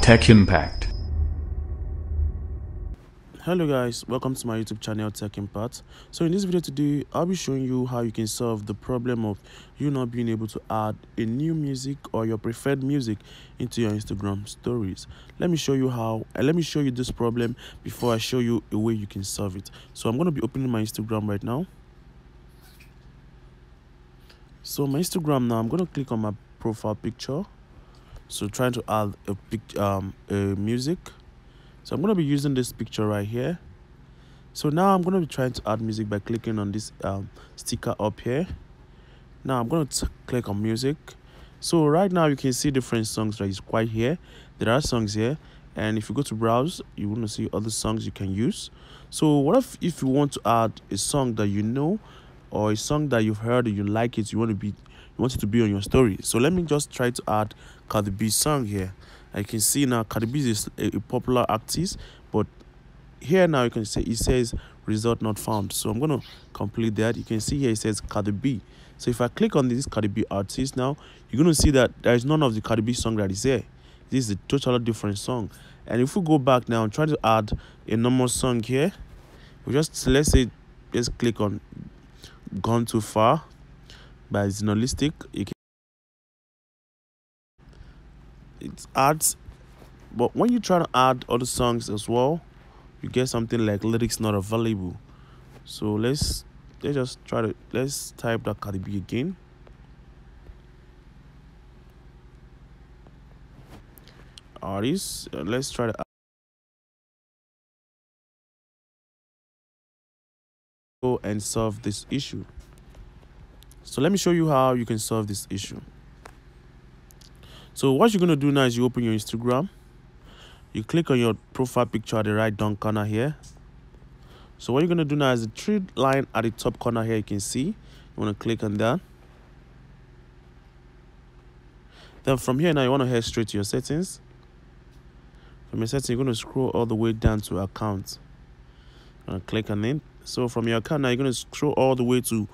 Tech Impact. Hello guys, welcome to my YouTube channel Tech Impact. So in this video today, I'll be showing you how you can solve the problem of you not being able to add a new music or your preferred music into your Instagram stories. Let me show you how, and let me show you this problem before I show you a way you can solve it. So I'm going to be opening my Instagram right now. So my Instagram now, I'm going to click on my profile picture. So trying to add a music. So I'm going to be using this picture right here. So now I'm going to be trying to add music by clicking on this sticker up here. Now I'm going to click on music. So right now you can see different songs that is quite here. There are songs here, and if you go to browse, you want to see other songs you can use. So what if you want to add a song that you know, or a song that you've heard and you like it, you want it to be on your story. So let me just try to add Cardi B song here. I can see now Cardi B is a popular artist, but here now you can say it says result not found. So I'm going to complete that. You can see here it says Cardi B. So if I click on this Cardi B artist now, you're going to see that there is none of the Cardi B song that is here. This is a totally different song. And if we go back now and try to add a normal song here, let's click on Gone Too Far by Zynolistic. It adds, but when you try to add other songs as well, you get something like lyrics not available. So let's type that Cardi B again. Artists, let's try to go and solve this issue. So let me show you how you can solve this issue. So what you're going to do now is you open your Instagram. You click on your profile picture at the right down corner here. So what you're going to do now is the three line at the top corner here, you can see. You want to click on that. Then from here now, you want to head straight to your settings. From your settings, you're going to scroll all the way down to account. You want to click on it. So from your account now, you're going to scroll all the way to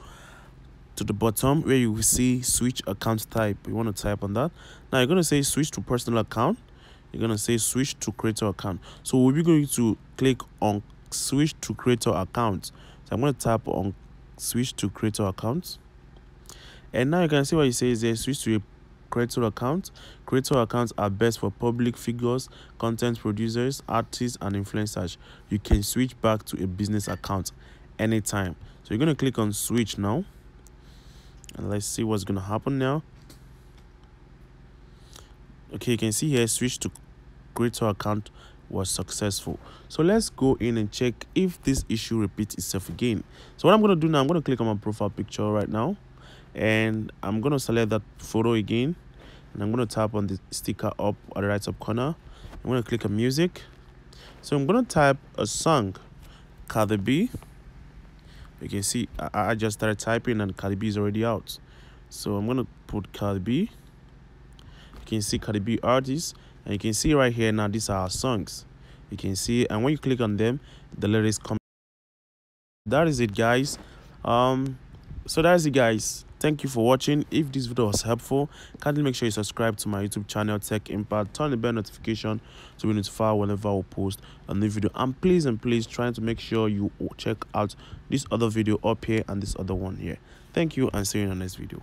the bottom where you will see switch account type. You want to type on that. Now you're going to say switch to personal account. You're going to say switch to creator account. So we'll be going to click on switch to creator account. So I'm going to tap on switch to creator account. And now you can see what it says there, switch to a creator account. Creator accounts are best for public figures, content producers, artists, and influencers. You can switch back to a business account anytime. So you're going to click on switch now. And let's see what's going to happen now. Okay, you can see here switch to creator account was successful. So let's go in and check if this issue repeats itself again. So what I'm going to do now, I'm going to click on my profile picture right now, and I'm going to select that photo again, and I'm going to tap on the sticker up at the right top corner. I'm going to click on music. So I'm going to type a song, Cardi B. You can see I just started typing and Cardi B is already out. So I'm going to put Cardi B. You can see Cardi B artists, and you can see right here now these are our songs. You can see, and when you click on them, the lyrics come. That is it, guys. So that is it, guys. Thank you for watching. If this video was helpful, kindly make sure you subscribe to my YouTube channel Tech Impact. Turn the bell notification to be notified whenever I post a new video. And please trying to make sure you check out this other video up here and this other one here. Thank you, and see you in the next video.